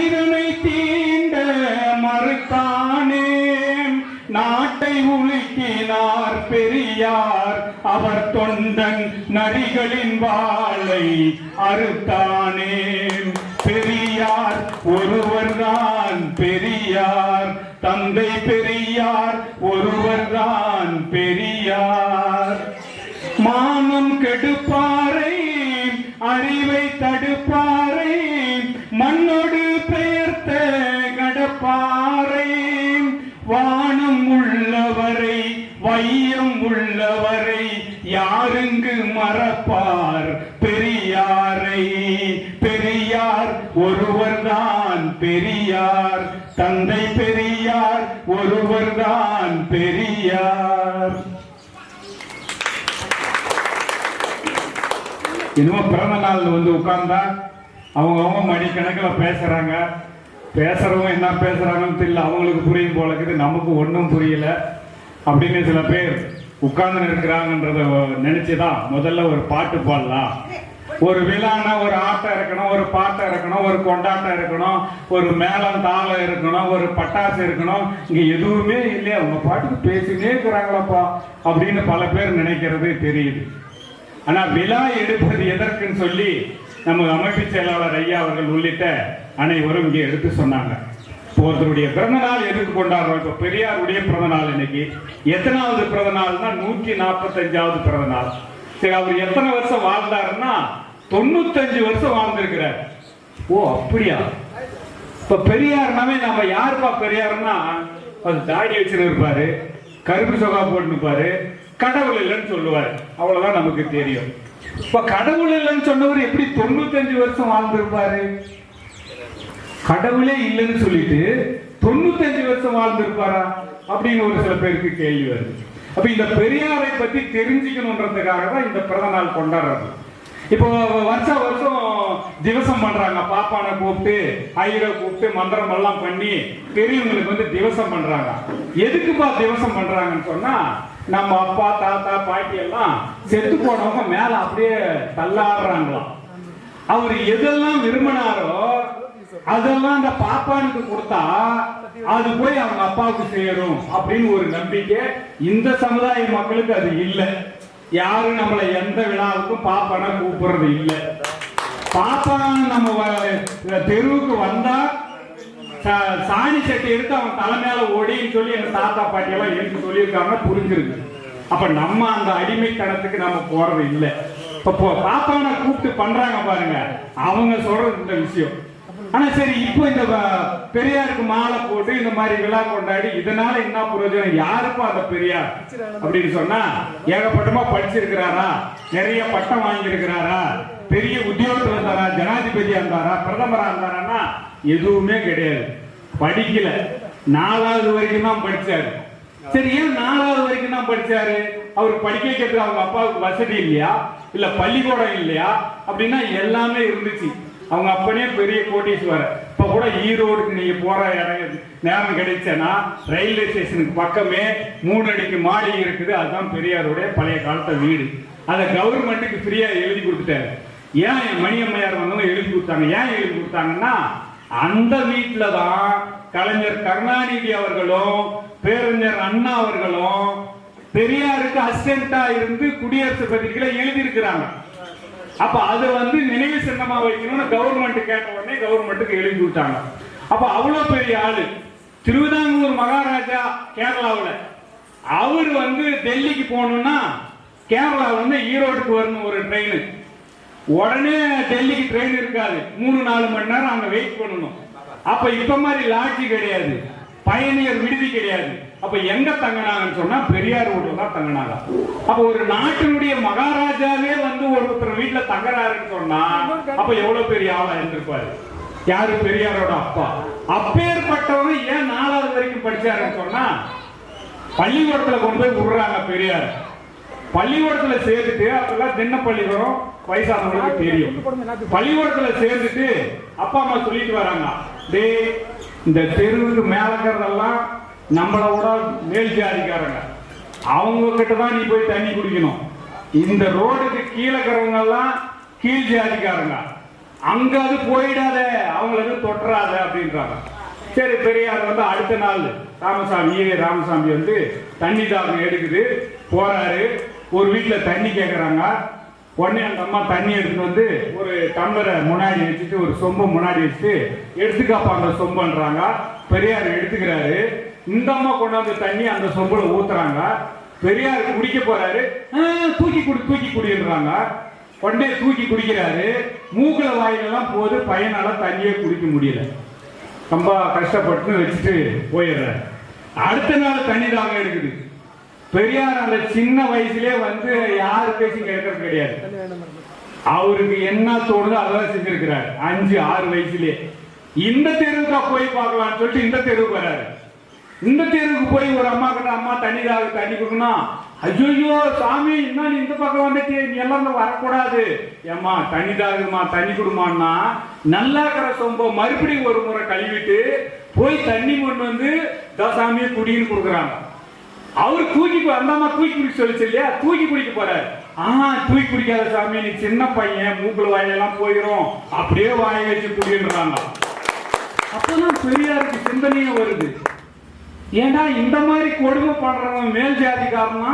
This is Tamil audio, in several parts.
மனிதனை தீண்ட மறுத்தானே, நாட்டை உலுக்கினார் பெரியார், அவர் தொண்டன் நரிகளின் வாளை அறுத்தானே. பெரியார் ஒருவர்தான் பெரியார், தந்தை பெரியார் ஒருவர்தான் பெரியார். மானம் கெடுப்பாரை, அறிவை தடுப்பாரை, மண்ணோடு பெயர்த்த கடப்பாரை, வானம் உள்ளவரை வையம் உள்ளவரை யாருங்கு மறப்பார் பெரியாரை. பெரியார் ஒருவர்தான் பெரியார், தந்தை பெரியார் ஒருவர்தான் பெரியார். இன்னும் பிறந்த நாள் உட்கார்ந்தா அவங்க மணிக்கணக்கில் பேசுறாங்க. பேசுறவங்க என்ன பேசுறாங்கன்னு தெரியல, அவங்களுக்கு புரியும் போல இருக்குது, நமக்கு ஒன்றும் புரியல அப்படின்னு சில பேர் உட்கார்ந்து இருக்கிறாங்கன்றத நினைச்சுதான் முதல்ல ஒரு பாட்டு பாடலாம். ஒரு விழானா ஒரு ஆட்டம் இருக்கணும், ஒரு பாட்டம் இருக்கணும், ஒரு கொண்டாட்டம் இருக்கணும், ஒரு மேளம் தாளம் இருக்கணும், ஒரு பட்டாசு இருக்கணும். இங்க எதுவுமே இல்லையா, அவங்க பாட்டுக்கு பேசினே இருக்கிறாங்களாப்பா அப்படின்னு பல பேர் நினைக்கிறது தெரியுது. ஆனா விழா எடுப்பது எதற்குன்னு சொல்லி நம்ம அமைப்பு செயலாளர் ஐயா அவர்கள் உள்ளிட்ட அனைவரும் இங்கே எடுத்து சொன்னாங்க. ஒருத்தருடைய பிறந்த நாள் எதுக்கு கொண்டாடுறோம்? இப்ப பெரியாருடைய பிறந்த நாள் இன்னைக்கு எத்தனாவது பிறந்த நாள்னா 145வது பிறந்த நாள். சரி, அவர் எத்தனை வருஷம் வாழ்ந்தாருன்னா 95 வருஷம் வாழ்ந்திருக்கிறார். ஓ அப்படியா? இப்ப பெரியார்னாவே நம்ம யாருப்பா பெரியாருன்னா, அது தாடி வச்சுன்னு இருப்பாரு, கருப்பு சொகா போட்டு இருப்பாரு, கடவுள் இல்லைன்னு சொல்லுவாரு, அவ்வளவுதான் நமக்கு தெரியும். இப்ப கடவுள் இல்லைன்னு சொன்னவர் எப்படி 95 வருஷம் வாழ்ந்திருப்பாரு? கடவுளே இல்லைன்னு சொல்லிட்டு 95 வருஷம் வாழ்ந்திருப்பாரா அப்படின்னு ஒரு சில பேருக்கு கேள்வி வருது. அப்ப இந்த பெரியாரை பத்தி தெரிஞ்சுக்கணுன்றதுக்காக தான் இந்த பிறந்த நாள் கொண்டாடுறது. இப்போ வருஷம் திவசம் பண்றாங்க, பாப்பானை கூப்பிட்டு ஐயரை கூப்பிட்டு மந்திரம் எல்லாம் பண்ணி பெரியவங்களுக்கு திவசம் பண்றாங்க. எதுக்குப்பா திவசம் பண்றாங்கன்னு சொன்னா, நம்ம அப்பா தாத்தா பாட்டி எல்லாம் செத்து போனவங்க மேல அப்படியே தள்ளாடுறாங்களாம். அவர் எதெல்லாம் விரும்பினாரோ அதெல்லாம் அந்த பாப்பானுக்கு கொடுத்தா அது போய் அவங்க அப்பாவுக்கு சேரும் அப்படின்னு ஒரு நம்பிக்கை. இந்த சமுதாய மக்களுக்கு அது இல்லை. யாரும் நம்மளை எந்த விழாவுக்கும் பாப்பானா கூப்பிடுறது இல்லை. பாப்பான் நம்ம தெருவுக்கு வந்தா சாணி சட்டி எடுத்து அவன் தலைமையில ஓடின்னு சொல்லி எங்க தாத்தா பாட்டி எல்லாம் எனக்கு சொல்லியிருக்காங்க, புரிஞ்சிருக்கு. அப்ப நம்ம அந்த அடிமைத்தனத்துக்கு நம்ம போறது இல்லை. இப்ப பாப்பானை கூப்பிட்டு பண்றாங்க பாருங்க, அவங்க சொல்றது இந்த விஷயம். ஆனா சரி, இப்போ இந்த பெரியாருக்கு மாலை போட்டு இந்த மாதிரி விழா கொண்டாடி இதனால என்ன பிரயோஜனம்? யாருக்கும் அந்த பெரியார் அப்படின்னு சொன்னா, ஏகப்பட்டமா படிச்சிருக்கிறாரா, நிறைய பட்டம் வாங்கியிருக்கிறாரா, பெரிய உத்தியோகத்தில் இருந்தாரா, ஜனாதிபதியா இருந்தாரா, பிரதமரா இருந்தாரா? எதுவுமே கிடையாது. படிக்கல, 4வது வரைக்கும் தான் படிச்சாரு. சரி, ஏன் 4வது வரைக்கும் தான் படிச்சாரு? அவருக்கு படிக்க வைக்கிறதுக்கு அவங்க அப்பாவுக்கு வசதி இல்லையா, இல்ல பள்ளிக்கூடம் இல்லையா? அப்படின்னா எல்லாமே இருந்துச்சு. அவங்க அப்பனே பெரிய கோட்டீஸ்வரர். இப்ப கூட ஈரோடுக்கு நீங்க போற நேரம் கிடைச்சேன்னா ரயில்வே ஸ்டேஷனுக்கு பக்கமே 3 அடிக்கு மாடி இருக்குது. அதுதான் பெரியாருடைய பழைய காலத்து வீடு. அதை கவர்மெண்ட்டுக்கு ஃப்ரீயா எழுதி கொடுத்துட்டாரு. ஏன் மணியம்மையார் வந்தவங்க எழுதி கொடுத்தாங்க? ஏன் எழுதி கொடுத்தாங்கன்னா, அந்த வீட்டுல தான் கலைஞர் கருணாநிதி அவர்களும் பேரறிஞர் அண்ணா அவர்களும் பெரியாருக்கு அசிஸ்டண்டா இருந்து குடியரசு பத்திரிகையில எழுதி இருக்கிறாங்க. அப்ப அது நினைவு சின்னமா வைக்கணும்னு கவர்மெண்ட் கேட்ட உடனே கவர்மெண்ட்டுக்கு எழுதி கொடுத்தாங்க. அப்ப அவ்வளவு பெரிய ஆளு. திருவிதாங்கூர் மகாராஜா கேரளாவில் அவர் டெல்லிக்கு போகணும்னா கேரளா ஈரோடுக்கு வரணும் ஒரு ட்ரெயின். உடனே டெல்லிக்கு ட்ரெயின் இருக்காது, 3-4 மணி நேரம் அங்க வெயிட் பண்ணணும். அப்ப இப்ப மாதிரி லாட்ஜி கிடையாது, பயணியர் விடுதி கிடையாது. அப்ப எங்க தங்கினாங்கன்னு சொன்னா பெரியார் வீட்டுல தான் தங்கினாங்க. அப்ப ஒரு நாட்டினுடைய மகாராஜாவே ஒருத்தர் வீட்டுல தங்குறாருன்னு சொன்னா அப்ப எவ்வளவு பெரிய ஆளா இருந்திருப்பாரு? யாரு? பெரியாரோட அப்பா. அப்பேற்பட்டவங்க ஏன் 4வது வரைக்கும் படிச்சாருன்னு சொன்னா, பள்ளிக்கூடத்துல கொண்டு போய் விடுறாங்க பெரியார். பள்ளிக்கூடத்துல சேர்ந்துட்டு, அப்பெல்லாம் தின்ன பள்ளிக்கூடம் வயசானவங்களுக்கு தெரியும். பள்ளிக்கூடத்துல சேர்ந்துட்டு அப்பா அம்மா சொல்லிட்டு வராங்க, டே இந்த தெருவுக்கு மேலக்கிறதெல்லாம் நம்மளோட மேல் ஜாதிக்காரங்க, அவங்க கிட்ட தான் நீ போய் தண்ணி குடிக்கணும். இந்த ரோடுக்கு கீழே இருக்கிறவங்க எல்லாம் கீழ் ஜாதிக்காரங்க, அங்க அது போயிடாத, அவங்க அவங்களுக்கு தொட்டுறாத அப்படின்றாங்க. சரி, பெரியார் வந்து அடுத்த நாள் ராமசாமி ராமசாமி வந்து தண்ணி தாகம் எடுக்குது, போறாரு. ஒரு வீட்டுல தண்ணி கேட்கறாங்க. உடனே அந்த அம்மா தண்ணி எடுத்துட்டு வந்து ஒரு டம்ளரை முன்னாடி வச்சுட்டு, ஒரு சொம்பை முன்னாடி வச்சுட்டு எடுத்துக்காப்பா அந்த சொம்புன்றாங்க. பெரியார் எடுத்துக்கிறாரு. இந்த அம்மா கொண்டாந்து தண்ணி அந்த சொம்புல ஊத்துறாங்க. பெரியார் குடிக்க போறாரு. தூக்கி குடின்றாங்க. உடனே தூக்கி குடிக்கிறாரு. மூக்குல வாயிலெல்லாம் போது, பையனால தண்ணியே குடிக்க முடியல. ரொம்ப கஷ்டப்பட்டு வச்சுட்டு போயிடுறாரு. அடுத்த நாள் தண்ணி தாகம் எடுக்குது. பெரியார் அந்த சின்ன வயசுலயே வந்து யாரு பேசி கேட்கறது கிடையாது. அவருக்கு என்ன தோணுதோ அதான் செஞ்சிருக்கிறார். 5-6 வயசுலயே இந்த தெருவுக்கா போய் பார்க்கலாம்னு சொல்லிட்டு இந்த தெருவுக்கு வராரு. இந்த தெருவுக்கு போய் ஒரு அம்மா கிட்ட, அம்மா தண்ணி கொடுக்கணும். ஐயோ சாமி, என்ன நீ இந்த பக்கம் வந்துட்டு, நீ எல்லாம் வரக்கூடாது. ஏம்மா தண்ணி தாகுமா, தண்ணி கொடுமான்னா, நல்லா இருக்கிற சொம்ப மறுபடியும் ஒரு முறை கழுவிட்டு போய் தண்ணி கொண்டு வந்து சாமியை குடின்னு கொடுக்குறாங்க. அவரு அந்த அம்மா தூக்கி குடிக்க சொல்லிச்சு இல்லையா, தூக்கி குடிக்க போறாரு. தூக்கி குடிக்காத சாமி, நீ சின்ன பையன், மூக்குல வாயெல்லாம் போயிடும், அப்படியே வாயை வச்சு குடின்றாங்க. அப்பதான் பெரியாருக்கு சிந்தனையே வருது. ஏன்னா இந்த மாதிரி கொடுமை பண்றவங்க மேல் ஜாதிக்காரனா,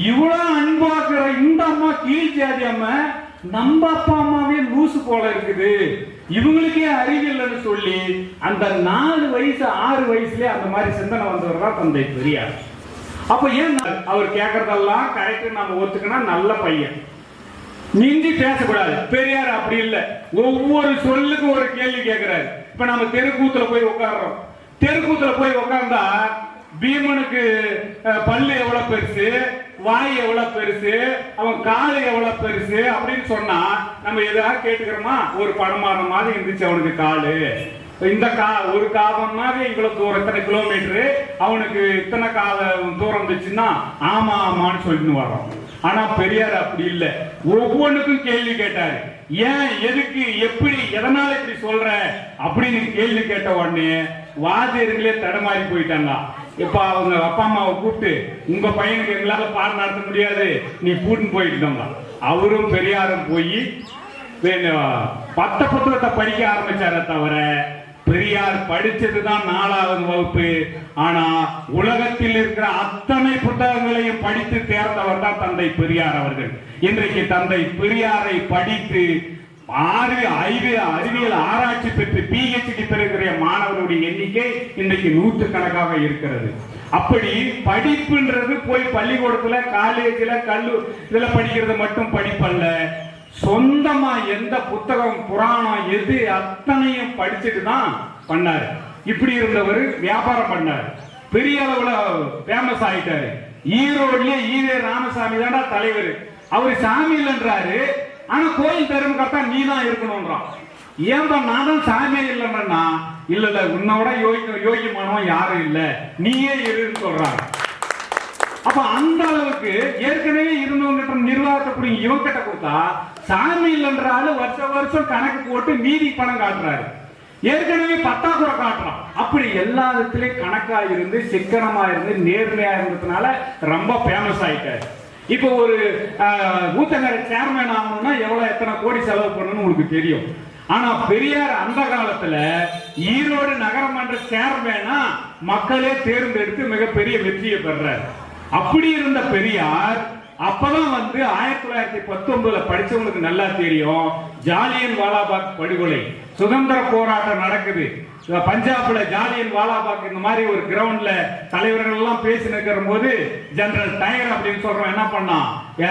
இவ்வளவு அன்பாக்குற இந்த அம்மா கீழ் ஜாதி அம்மா, நம்ம அப்பா அம்மாவே லூசு போல இருக்குது, இவங்களுக்கே அறிவில்லைன்னு சொல்லி அந்த 4 வயசு 6 வயசுலயே அந்த மாதிரி சிந்தனை வந்தவர் தான் தந்தை பெரியார். அப்ப ஏன் அவர் கேட்கறதெல்லாம் கரெக்ட் நம்ம ஒத்துக்கினா நல்ல பையன், மிஞ்சி பேசக்கூடாது. பெரியார் அப்படி இல்லை, ஒவ்வொரு சொல்லுக்கு ஒரு கேள்வி கேட்கிறாரு. இப்ப நம்ம தெருக்கூத்துல போய் உட்கார்றோம். தெருக்கூத்துல போய் உட்கார்ந்தா பீமனுக்கு பல்லு எவ்வளவு பெருசு, வாய் எவ்வளவு பெருசு, அவன் காலு எவ்வளவு பெருசு அப்படின்னு சொன்னா நம்ம எதாவது கேட்டுக்கிறோமா? ஒரு படமான மாதிரி இருந்துச்சு அவனுக்கு காலு, இந்த ஒரு காலம் மாதிரி இவ்வளவு தூரம், இத்தனை கிலோமீட்டரு, அவனுக்கு இத்தனை தூரம் இருந்துச்சுன்னா ஆமா ஆமான்னு சொல்லிட்டு வரோம். ஆனா பெரியார் அப்படி இல்லை, ஒவ்வொன்றுக்கும் கேள்வி கேட்டாரு. ஏன், எதுக்கு, எப்படி, எதனால இப்படி சொல்ற அப்படின்னு கேள்வி கேட்ட உடனே வாத்தியர்களே தடமாறி போயிட்டாங்க. இப்ப அவங்க அப்பா அம்மாவை கூப்பிட்டு, உங்க பையனுக்கு எங்களால பாடம் நடத்த முடியாது, நீ கூட்டின்னு போயிட்டாங்க. அவரும் பெரியாரும் போய் புத்தகத்தை படிக்க ஆரம்பிச்சார தவிர, பெரியார் படிச்சதுதான் 4வது வகுப்பு. ஆனா உலகத்தில் இருக்கிற அத்தனை புத்தகங்களையும் படித்து தேர்ந்தவர் தான் தந்தை பெரியார் அவர்கள். இன்றைக்கு தந்தை பெரியாரை படித்து அறிவியல் ஆராய்ச்சி பெற்று PhD பெறுகிற மாணவர்களுடைய எண்ணிக்கை இன்றைக்கு 100கணக்காக இருக்கிறது. அப்படி படிப்புன்றது போய் பள்ளிக்கூடத்துல, காலேஜ்ல, இதுல படிக்கிறது மட்டும் படிப்பல்ல, சொந்தமா எந்த புத்தகம், புராணம் எது அத்தனையும் படிச்சுட்டு தான் பண்ணாரு. இப்படி இருந்தவர் வியாபாரம் பண்ணாரு, பெரிய அளவுல ஃபேமஸ் ஆயிட்டாரு. ஈரோட்லயே ஈவே ராமசாமி தான்டா தலைவர். அவரு சாமி இல்லைன்றாரு, ஆனா கோயில் தரும் கரெக்டா நீ தான் இருக்கணும்ன்றான். ஏன்பா நான் தான் சாமியே இல்லைன்னா, இல்ல உன்னோட யோகிமானவன் யாரும் இல்ல, நீயே இருன்னு சொல்றாங்க. அப்ப அந்த அளவுக்கு ஏற்கனவே இருந்தவங்க நிர்வாகத்தை புரியும் இவங்க கிட்ட கொடுத்தா, சாமி இல்லைன்றாலும் வருஷம் கணக்கு போட்டு மீதி பணம் காட்டுறாரு, ஏற்கனவே பத்தாக்குறை காட்டுறான். அப்படி எல்லா இடத்துலயும் கணக்கா இருந்து, சிக்கனமா இருந்து, நேர்மையா இருந்ததுனால ரொம்ப ஃபேமஸ் ஆயிட்டாரு. இப்போ ஒரு ஊத்தங்கரை சேர்மேன் ஆகணும்னா எத்தனை கோடி செலவு பண்ணணும்னு உங்களுக்கு தெரியும். ஆனா பெரியார் அந்த காலத்துல ஈரோடு நகரமன்ற சேர்மேனா மக்களே தேர்ந்தெடுத்து மிகப்பெரிய வெற்றியை பெறார். அப்படி இருந்த பெரியார் அப்பதான் 1919 படிச்சவங்களுக்கு நல்லா தெரியும், ஜாலியன் வாலாபாக் படுகொலை, சுதந்திர போராட்டம் நடக்குது பஞ்சாப்ல. ஜாலியன் வாலாபாக் இந்த மாதிரி ஒரு கிரவுண்ட்ல தலைவர்கள் எல்லாம் பேசி நிற்கிற போது ஜெனரல் டயர் அப்படின்னு சொல்றோம் என்ன பண்ணா,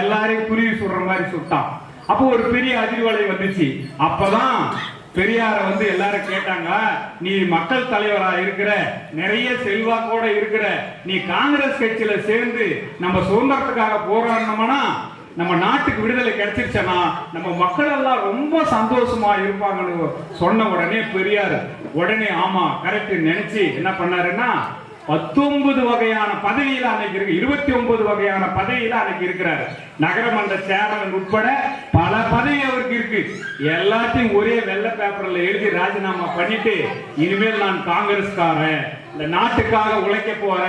எல்லாரையும் குருவி சுடுற மாதிரி சுட்டான். அப்போ ஒரு பெரிய அதிர்வலை வந்துச்சு. அப்பதான் பெரியார எல்லாரும் கேட்டாங்க, நீ மக்கள் தலைவரா இருக்கிற, நிறைய செல்வாக்கோட இருக்கிற, நீ காங்கிரஸ் கட்சியில சேர்ந்து நம்ம சுதந்திரத்துக்காக போராடணும்னா, நம்ம நாட்டுக்கு விடுதலை கிடைச்சிருச்சனா நம்ம மக்கள் எல்லாம் ரொம்ப சந்தோஷமா இருப்பாங்கன்னு சொன்ன உடனே பெரியார் உடனே ஆமா கரெக்ட் நினைச்சு என்ன பண்ணாருன்னா, 19 வகையான பதவியில அன்னைக்கு இருக்கு, 29 வகையான பதவியில அன்னைக்கு இருக்கிறாரு. நகரமன்ற சேர்மன் உட்பட பல பதவி அவருக்கு இருக்கு. எல்லாத்தையும் ஒரே வெள்ளை பேப்பர்ல எழுதி ராஜினாமா பண்ணிட்டு, இனிமேல் நான் காங்கிரஸ்காரன், இந்த நாட்டுக்காக உழைக்க போற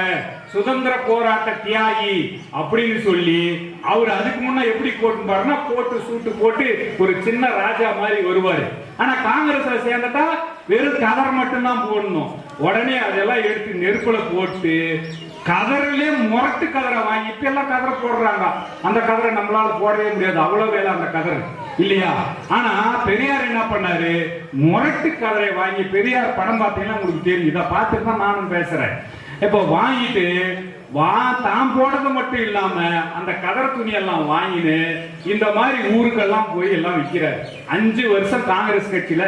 சுதந்திர போராட்ட தியாகி அப்படின்னு சொல்லி அவர் அதுக்கு முன்ன எப்படி போட்டுப்பாருன்னா போட்டு சூட்டு போட்டு ஒரு சின்ன ராஜா மாதிரி வருவாரு. ஆனா காங்கிரஸ்ல சேர்ந்துட்டா வெறும் கதர் மட்டும்தான் போடணும். உடனே அதெல்லாம் எடுத்து நெருப்புல போட்டு கதறிலே முரட்டு கதரை வாங்கி இப்ப எல்லாம் கதரை போடுறாங்க. அந்த கதரை நம்மளால போடவே முடியாது, அவ்வளவு வேலை அந்த கதர் இல்லையா. ஆனா பெரியார் என்ன பண்ணாரு, முரட்டு கதரை வாங்கி, பெரியார் படம் பார்த்தீங்கன்னா உங்களுக்கு தெரியும், இதை பார்த்துட்டு தான் நானும் பேசுறேன். இப்போ வாங்கிட்டு தான் போடுறது மட்டும் இல்லாம அந்த கதர் துணி எல்லாம் வாங்கின்னு இந்த மாதிரி ஊருக்கெல்லாம் போய் எல்லாம் விற்கிறாரு. 5 வருஷம் காங்கிரஸ் கட்சியில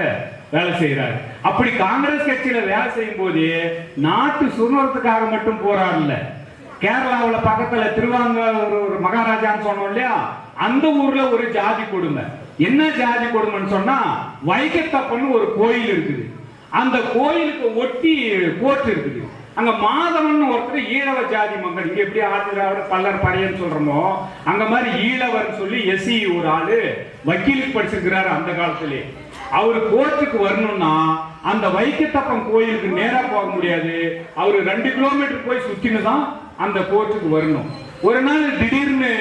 வேலை செய்யறாரு. அப்படி காங்கிரஸ் கட்சியில வேலை செய்யும் போது நாட்டு சுதந்திரத்துக்காக மட்டும் போராடல. கேரளாவில் பக்கத்துல திருவாங்கூர் மகாராஜான்னு சொன்னோம் இல்லையா, அந்த ஊர்ல ஒரு ஜாதி கொடுமை. என்ன ஜாதி கொடுமைன்னு சொன்னா, வைக்கத்தப்பன்னு ஒரு கோயில் இருக்குது. அந்த கோயிலுக்கு ஒட்டி கோர்ட் இருக்குது. அங்க மாதவன் ஒருத்தர் ஈழவ ஜாதி மக்கள், இங்க எப்படி ஆதிராவிட பல்லர் பறையன்னு சொல்றோமோ அங்க மாதிரி ஈழவர் சொல்லி எஸ்சி ஒரு ஆளு வக்கீலுக்கு படிச்சிருக்கிறாரு. அந்த காலத்திலே அவரு கோர்ட்டுக்கு வரணும்னா அந்த வைக்கத்தப்பன் கோயிலுக்கு நேரா போக முடியாது, அவரு 2 கிலோமீட்டர் போய் சுத்தின்னு தான் அந்த கோர்ட்டுக்கு வரணும். ஒரு நாள் திடீர்னு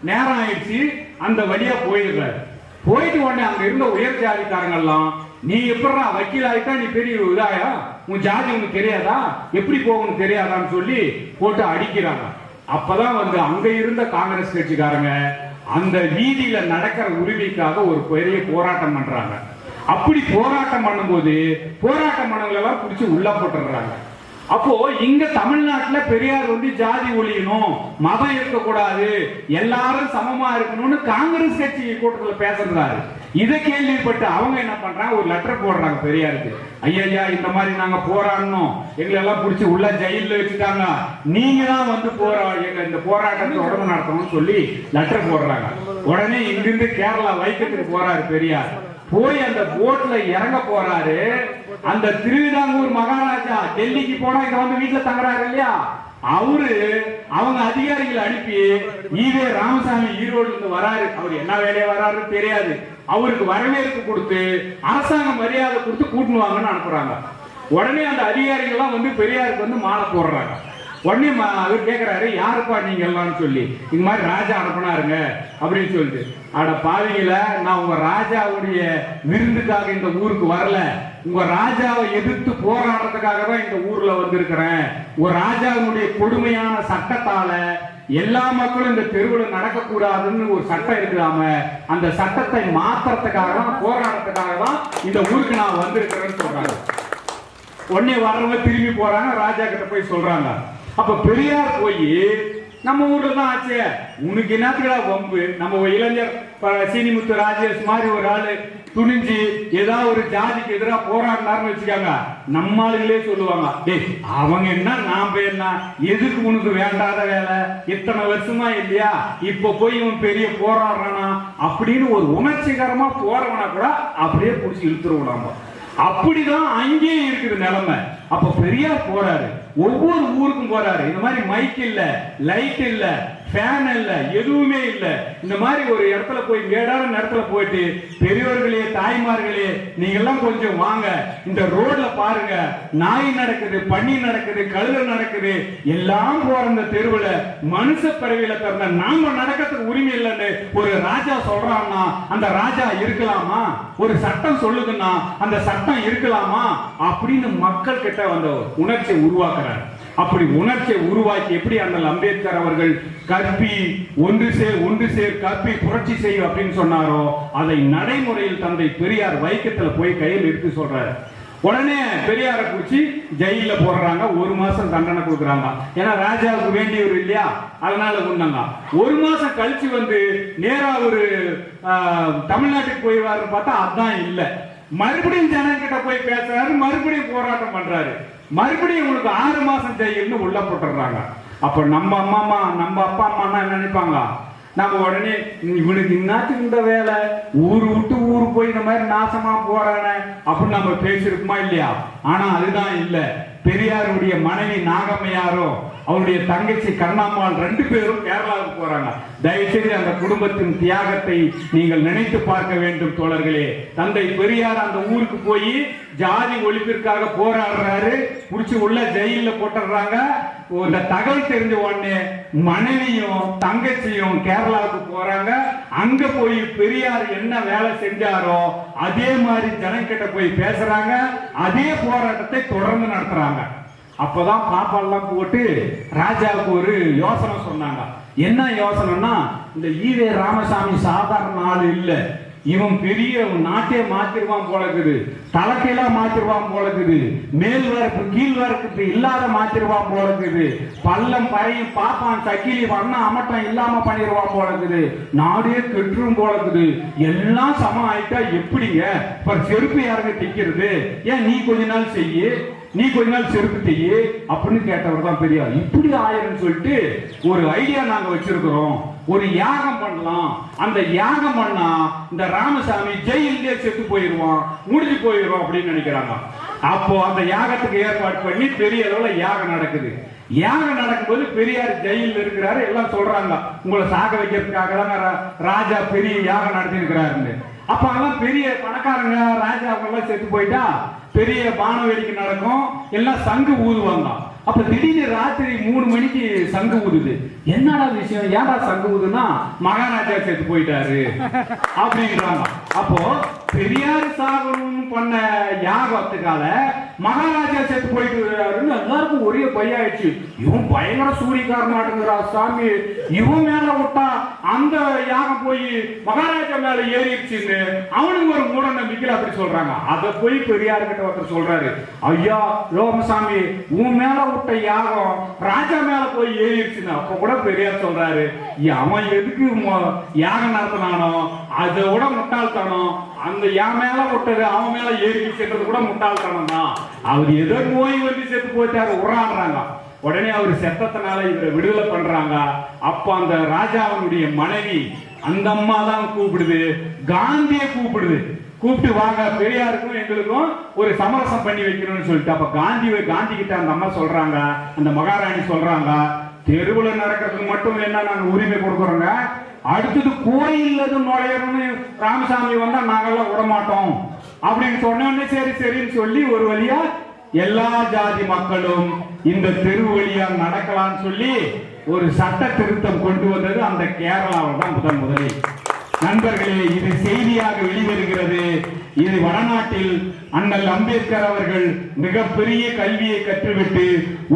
நேரம் ஆயிடுச்சு, அந்த வழியா போயிடுறாரு. போயிட்டு உடனே அங்க இருந்த உயர் ஜாதிக்காரங்க எல்லாம், நீ எப்படா வக்கீல் ஆயிட்டா, நீ பெரிய இதாயா, உன் ஜாதி உனக்கு தெரியாதா, எப்படி போகணும் தெரியாதான்னு சொல்லி போட்டு அடிக்கிறாங்க. அப்பதான் வந்து அங்க இருந்த காங்கிரஸ் கட்சிக்காரங்க அந்த வீதியில நடக்கிற உரிமைக்காக ஒரு பெரிய போராட்டம் பண்றாங்க. அப்படி போராட்டம் பண்ணும்போது போராட்டம் பண்ணவங்க எல்லாம் பிடிச்சி உள்ள போட்டுறாங்க. அப்போ இங்க தமிழ்நாட்டுல பெரியார் வந்து ஜாதி ஒழியணும், மதம் இருக்கக்கூடாது, எல்லாரும் சமமா இருக்கணும்னு காங்கிரஸ் கட்சி கூட்டத்தில் பேசுறாரு. இதை கேள்விப்பட்டு அவங்க என்ன பண்றாங்க, ஒரு லெட்டர் போடுறாங்க பெரியாருக்கு. ஐயா இந்த மாதிரி நாங்க போராடணும், எங்களை எல்லாம் பிடிச்சி உள்ள ஜெயில வச்சுட்டாங்க, நீங்க தான் வந்து இந்த போராட்டத்தை உடம்பு நடத்தணும்னு சொல்லி லெட்டர் போடுறாங்க. உடனே இங்கிருந்து கேரளா வைக்கத்துக்கு போறாரு பெரியார். போய் அந்த போட்ல இறங்க போறாரு. அந்த திருவிதாங்கூர் மகாராஜா டெல்லிக்கு போனா இங்க வந்து வீட்டுல தங்குறாரு இல்லையா, அவரு அவங்க அதிகாரிகளை அனுப்பி ஈவே ராமசாமி ஈரோடு இருந்து வராரு. அவர் என்ன வேலையா வராருன்னு தெரியாது. அவருக்கு வரவேற்பு கொடுத்து அரசாங்க மரியாதை கொடுத்து கூட்டின்னு வாங்கன்னு அனுப்புறாங்க. உடனே அந்த அதிகாரிகள் எல்லாம் வந்து பெரியாருக்கு வந்து மாலை போடுறாங்க. உடனே அவர் கேட்கிறாரு, யாருப்பா நீங்க எல்லாம் சொல்லி, இந்த மாதிரி ராஜா அனுப்பினாருங்க அப்படின்னு சொல்லிட்டு. அட பாவிங்கள, நான் உங்க ராஜாவுடைய விருந்துக்காக இந்த ஊருக்கு வரல, உங்க ராஜாவை எதிர்த்து போராடுறதுக்காக தான் இந்த ஊர்ல வந்திருக்கிறேன். உங்க ராஜாவுடைய கொடுமையான சட்டத்தால எல்லா மக்களும் இந்த தெருவில் நடக்க கூடாதுன்னு ஒரு சட்டம் இருக்குதாம, அந்த சட்டத்தை மாத்துறதுக்காக தான் போராடுறதுக்காக தான் இந்த ஊருக்கு நான் வந்திருக்கிறேன்னு சொல்றாங்க. உடனே வர்றவங்க திரும்பி போறாங்க, ராஜா கிட்ட போய் சொல்றாங்க. அப்ப பெரியார் போய், நம்ம ஊர்ல தான் ஆச்சு, உனக்கு என்னத்துக்கடா வம்பு, நம்ம இளைஞர் சீனிமுத்து ராஜேஷ் மாதிரி ஒரு ஆளு துணிஞ்சு ஏதாவது ஒரு ஜாதிக்கு எதிராக போராடினார்னு வச்சுக்காங்க, நம்ம ஆளுங்களே சொல்லுவாங்க, டேய் அவங்க என்ன நாம என்ன, எதுக்கு உனக்கு வேண்டாத வேலை, இத்தனை வருஷமா இல்லையா, இப்ப போய் இவன் பெரிய போராடுறானா அப்படின்னு ஒரு உணர்ச்சிகரமா போறவனா கூட அப்படியே புடிச்சு இழுத்துருவோம் நாம. அப்படிதான் அங்கேயே இருக்குது நிலைமை. அப்ப பெரியார் போறாரு, ஒவ்வொரு ஊருக்கும் போறாரு. இந்த மாதிரி மைக் இல்ல, லைட் இல்ல, ஃபேன் இல்ல, எதுவுமே இல்ல. இந்த மாதிரி ஒரு இடத்துல போய், மேடான இடத்துல போயிட்டு, பெரியவர்களே தாய்மார்களே நீங்க எல்லாம் கொஞ்சம் வாங்க, இந்த ரோட்ல பாருங்க, நாய் நடக்குது, பன்னி நடக்குது, கழுதை நடக்குது, எல்லாம் போற இந்த தெருவுல மனுஷ பிறவியில பிறந்த நாம நடக்கிறதுக்கு உரிமை இல்லைன்னு ஒரு ராஜா சொல்றான்னா அந்த ராஜா இருக்கலாமா? ஒரு சட்டம் சொல்லுதுன்னா அந்த சட்டம் இருக்கலாமா? அப்படின்னு மக்கள் கிட்ட வந்த உணர்ச்சியை உருவாக்குறாரு. அப்படி உணர்ச்சியை உருவாக்கி எப்படி அண்ணல் அம்பேத்கர் அவர்கள் கற்பி ஒன்று சேர் கற்பி புரட்சி செய்யும் அப்படின்னு சொன்னாரோ, அதை நடைமுறையில் தந்தை பெரியார் வைக்கத்துல போய் கையில் எடுத்து சொல்றாரு. உடனே பெரியாரை குறிச்சு ஜெயில போடுறாங்க. 1 மாசம் தண்டனை கொடுக்குறாங்க. ஏன்னா ராஜாவுக்கு வேண்டியவர் இல்லையா, அதனால கொண்டாங்க. 1 மாசம் கழிச்சு வந்து நேரா ஒரு தமிழ்நாட்டுக்கு போயிடுவாருன்னு பார்த்தா அதான் இல்ல. மறுபடியும் ஜனங்கிட்ட போய் பேசுறாரு, மறுபடியும் போராட்டம் பண்றாரு. மறுபடியும் உங்களுக்கு 6 மாசம் ஜெயில்னு உள்ள போட்டுறாங்க. அப்ப நம்ம அப்பா அம்மா என்ன நினைப்பாங்க, நம்ம உடனே இவனுக்கு இன்னாத்துக்கு இந்த வேலை, ஊரு விட்டு ஊரு போய் இந்த மாதிரி நாசமா போறானே அப்படின்னு நம்ம பேசிருக்குமா இல்லையா? ஆனா அதுதான் இல்ல. பெரியாருடைய மனைவி நாகம்மையாரோ அவருடைய தங்கச்சி கண்ணம்மாள் 2 பேரும் கேரளாவுக்கு போறாங்க. தயவுசெய்து அந்த குடும்பத்தின் தியாகத்தை நீங்கள் நினைத்து பார்க்க வேண்டும் தோழர்களே. தந்தை பெரியார் அந்த ஊருக்கு போய் ஜாதி ஒழிப்பிற்காக போராடுறாரு, புடிச்சு உள்ள ஜெயில போட்டுறாங்க. இந்த தகவல் தெரிஞ்ச உடனே மனைவியும் தங்கச்சியும் கேரளாவுக்கு போறாங்க. அங்க போய் பெரியார் என்ன வேலை செஞ்சாரோ அதே மாதிரி ஜனங்கிட்ட போய் பேசுறாங்க. அதே போராட்டத்தை தொடர்ந்து நடத்துறாங்க. அப்பதான் பாப்பாலாம் போட்டு ராஜாவுக்கு ஒரு யோசனை சொன்னாங்க. என்ன யோசனைன்னா, இந்த ஈவே ராமசாமி சாதாரண ஆள் இல்ல, இவன் பெரிய நாட்டே மாத்திருவான் போல இருக்குது, தலைக்கையெல்லாம் மாத்திருவான் போல இருக்குது, மேல் வரப்பு கீழ் வரப்பு இல்லாத மாத்திருவான் போல இருக்குது, பள்ளம் பறையும் பாப்பான் சக்கிலி வண்ணா அமட்டம் இல்லாம பண்ணிடுவான் போல இருக்குது, நாடே கெட்டுரும் போல இருக்குது, எல்லாம் சமம் ஆயிட்டா எப்படிங்க இப்ப செருப்பு யாருங்க தைக்கிறது, ஏன் நீ கொஞ்ச நாள் செய்ய, நீ கொஞ்ச நாள் செருப்பு தைய அப்படின்னு கேட்டவர் தான் பெரியார். இப்படி ஆயிரம் சொல்லிட்டு ஒரு ஐடியா நாங்க வச்சிருக்கிறோம், ஒரு யாகம் பண்ணலாம், அந்த யாகம் பண்ணா இந்த ராமசாமி ஜெயிலே செத்து போயிருவான், முடிஞ்சு போயிடும் அப்படின்னு நினைக்கிறாங்க. அப்போ அந்த யாகத்துக்கு ஏற்பாடு பண்ணி பெரிய அளவுல யாகம் நடக்குது. யாகம் நடக்கும்போது பெரியார் ஜெயில இருக்கிறாரு. எல்லாம் சொல்றாங்க, உங்களை சாக வைக்கிறதுக்காக தான் ராஜா பெரிய யாகம் நடத்தி இருக்கிறாருன்னு. அப்ப அதெல்லாம் பெரிய பணக்காரங்க ராஜா அவங்க எல்லாம் செத்து போயிட்டா பெரிய பான வேடிக்கை நடக்கும், எல்லாம் சங்கு ஊதுவாங்க. அப்ப திடீர்னு ராத்திரி 3 மணிக்கு சங்கு ஊதுது. என்னடா விஷயம், ஏன்டா சங்கு ஊதுனா மகாராஜா செத்து போயிட்டாரு அப்படின்றாங்க. அப்போ பெரியார் சாகணும் பண்ண யாகத்துக்கால மகாராஜா செத்து போயிட்டு எல்லாருக்கும் ஒரே பையாயிடுச்சு. இவன் பயங்கர சூரியக்காரனாட்டுங்கிறா சாமி, இவன் மேல விட்டா அந்த யாகம் போய் மகாராஜா மேல ஏறிடுச்சுன்னு அவனுக்கு ஒரு மூட நம்பிக்கையில அப்படி சொல்றாங்க. அதை போய் பெரியார் கிட்ட ஒருத்தர் சொல்றாரு, ஐயா ரோமசாமி உன் மேல விட்ட யாகம் ராஜா மேல போய் ஏறிடுச்சுன்னு. அப்ப கூட பெரியார் சொல்றாரு, அவன் எதுக்கு யாகம் நடத்தினானோ அதை விட முட்டாள்தனம், அந்த என் மேல விட்டது அவன் மேல ஏறிடுச்சுன்றது கூட முட்டாள்தனம் தான். அவர் ஏதோ நோய் வந்து செத்து போயிட்டாரு உறாடுறாங்க. உடனே அவர் செத்தத்தினால இவரை விடுதலை பண்றாங்க. அப்ப அந்த ராஜாவினுடைய மனைவி அந்த அம்மா தான் கூப்பிடுது, காந்தியை கூப்பிடுது, கூப்பிட்டு வாங்க பெரியாருக்கும் எங்களுக்கும் ஒரு சமரசம் பண்ணி வைக்கணும்னு சொல்லிட்டு. அப்ப காந்தி கிட்ட அந்த அம்மா சொல்றாங்க, அந்த மகாராணி சொல்றாங்க, தெருவில் நடக்கிறதுக்கு மட்டும் என்ன நாங்க உரிமை கொடுக்குறோங்க, அடுத்தது கோயில் நுழையணும்னு ராமசாமி வந்தா நாங்கெல்லாம் விட மாட்டோம் அப்படின்னு சொன்னோடனே சரி சரின்னு சொல்லி ஒரு வழியா எல்லா ஜாதி மக்களும் இந்த தெரு வழியா நடக்கலாம்னு சொல்லி ஒரு சட்ட திருத்தம் கொண்டு வந்தது அந்த கேரளாவில் தான் முதலில். நண்பர்களே, இது செய்தியாக வெளிவருகிறது. இது வடநாட்டில் அண்ணல் அம்பேத்கர் அவர்கள் மிகப்பெரிய கல்வியை கற்றுவிட்டு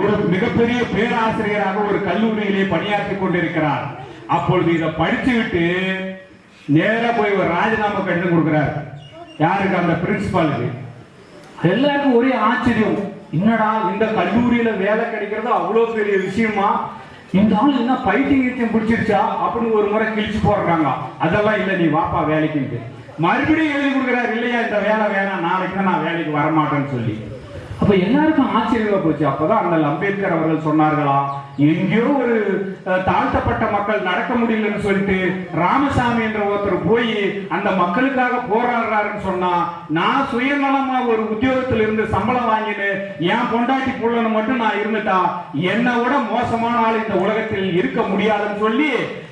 ஒரு மிகப்பெரிய பேராசிரியராக ஒரு கல்லூரியிலே பணியாற்றிக் கொண்டிருக்கிறார். அப்பொழுது இதை படிச்சுவிட்டு நேரா போய் ஒரு ராஜினாமா கடிதம் கொடுக்கிறார். யாருக்கு? அந்த பிரின்சிபாலுக்கு. எல்லாருக்கும் ஒரே ஆச்சரியம், என்னடா இந்த கல்லூரியில வேலை கிடைக்கிறது அவ்வளவு பெரிய விஷயமா, இந்த ஆள் என்ன பைத்தியம் பிடிச்சிருச்சா அப்படின்னு ஒரு முறை கிழிச்சு போடுறாங்க. அதெல்லாம் இல்லை, நீ வாப்பா வேலைக்கு. மறுபடியும் எழுதி கொடுக்குறாரு, இல்லையா இந்த வேலை வேணாம், நாளைக்கு நான் வேலைக்கு வரமாட்டேன்னு சொல்லி. அப்ப எல்லாருக்கும் ஆச்சரியமா போச்சு. அப்பதான் அந்த அம்பேத்கர் அவர்கள் சொன்னார்களா, எங்கேயோ ஒரு தாழ்த்தப்பட்ட மக்கள் நடக்க முடியலன்னு சொல்லிட்டு ராமசாமி என்ற ஒருத்தர் போய் அந்த மக்களுக்காக போராடுறாருன்னு சொன்னா, நான் சுயநலமா ஒரு உத்தியோகத்தில் இருந்து சம்பளம் வாங்கிட்டு என் பொண்டாட்டி புள்ளன்னு மட்டும் நான் இருந்துட்டா என்னை விட மோசமான ஆள் இந்த உலகத்தில் இருக்க முடியாதுன்னு சொல்லி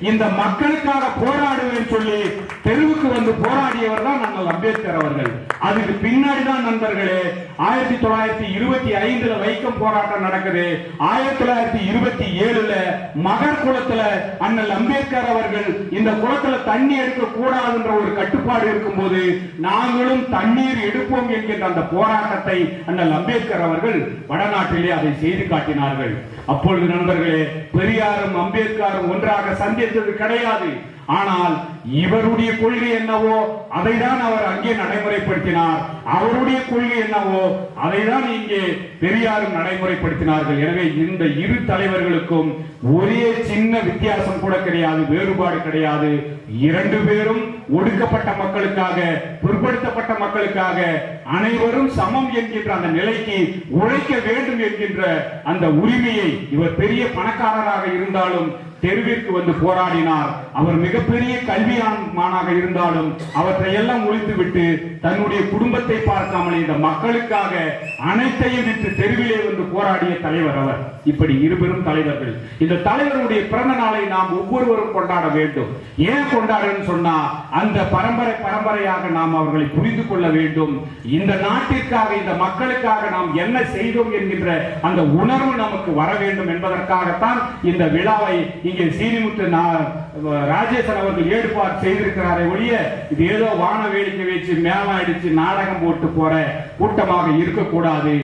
இந்த மக்களுக்காக போராடுவேன்னு சொல்லி தெருவுக்கு வந்து போராடியவர் தான் நம்ம அம்பேத்கர் அவர்கள். அதுக்கு பின்னாடிதான் நண்பர்களே 1925 வைக்கம் போராட்டம் நடக்குது. 1927 மகர் குளத்துல அண்ணல் அம்பேத்கர் அவர்கள் இந்த குளத்துல தண்ணி எடுக்க கூடாதுன்ற ஒரு கட்டுப்பாடு இருக்கும்போது நாங்களும் தண்ணீர் எடுப்போம் என்கின்ற அந்த போராட்டத்தை அண்ணல் அம்பேத்கர் அவர்கள் வடநாட்டிலே அதை செய்து காட்டினார்கள். அப்பொழுது நண்பர்களே, பெரியாரும் அம்பேத்கரும் ஒன்றாக சந்தித்தது கிடையாது. ஆனால் இவருடைய கொள்கை என்னவோ அதை தான் அவர் அங்கே நடைமுறைப்படுத்தினார், அவருடைய கொள்கை என்னவோ அதை தான் இங்கே பெரியாரும் நடைமுறைப்படுத்தினார்கள். எனவே இந்த இரு தலைவர்களுக்கும் ஒரே சின்ன வித்தியாசம் கூட கிடையாது, வேறுபாடு கிடையாது. இரண்டு பேரும் ஒடுக்கப்பட்ட மக்களுக்காக, பிற்படுத்தப்பட்ட மக்களுக்காக அனைவரும் சமம் என்கின்ற அந்த நிலைக்கு உழைக்க வேண்டும் என்கின்ற அந்த உரிமையை, இவர் பெரிய பணக்காரராக இருந்தாலும் தெருவிற்கு வந்து போராடினார். அவர் மிகப்பெரிய கல்வியானாக இருந்தாலும் அவற்றையெல்லாம் ஒழித்துவிட்டு தன்னுடைய குடும்பத்தை பார்க்காமல் இந்த மக்களுக்காக அனைத்தையும் விட்டு தெருவிலே வந்து போராடிய தலைவர் அவர். இப்படி இருபெரும் தலைவர்கள். இந்த தலைவருடைய பிறந்த நாளை நாம் ஒவ்வொருவரும் கொண்டாட வேண்டும். ஏன் கொண்டாடுன்னு சொன்னா, அந்த பரம்பரையாக நாம் அவர்களை புரிந்து கொள்ள வேண்டும். இந்த நாட்டிற்காக, இந்த மக்களுக்காக நாம் என்ன செய்தோம் என்கின்ற அந்த உணர்வு நமக்கு வர வேண்டும் என்பதற்காகத்தான் இந்த விழாவை இங்கே சீனிமுத்து ராஜேசன் அவர்கள் ஏற்பாடு செய்திருக்கிறாரே ஒழிய இது ஏதோ வான வேடிக்கை வச்சு மேலம் அடிச்சு நாடகம் போட்டு போற கூட்டமாக இருக்கக்கூடாது.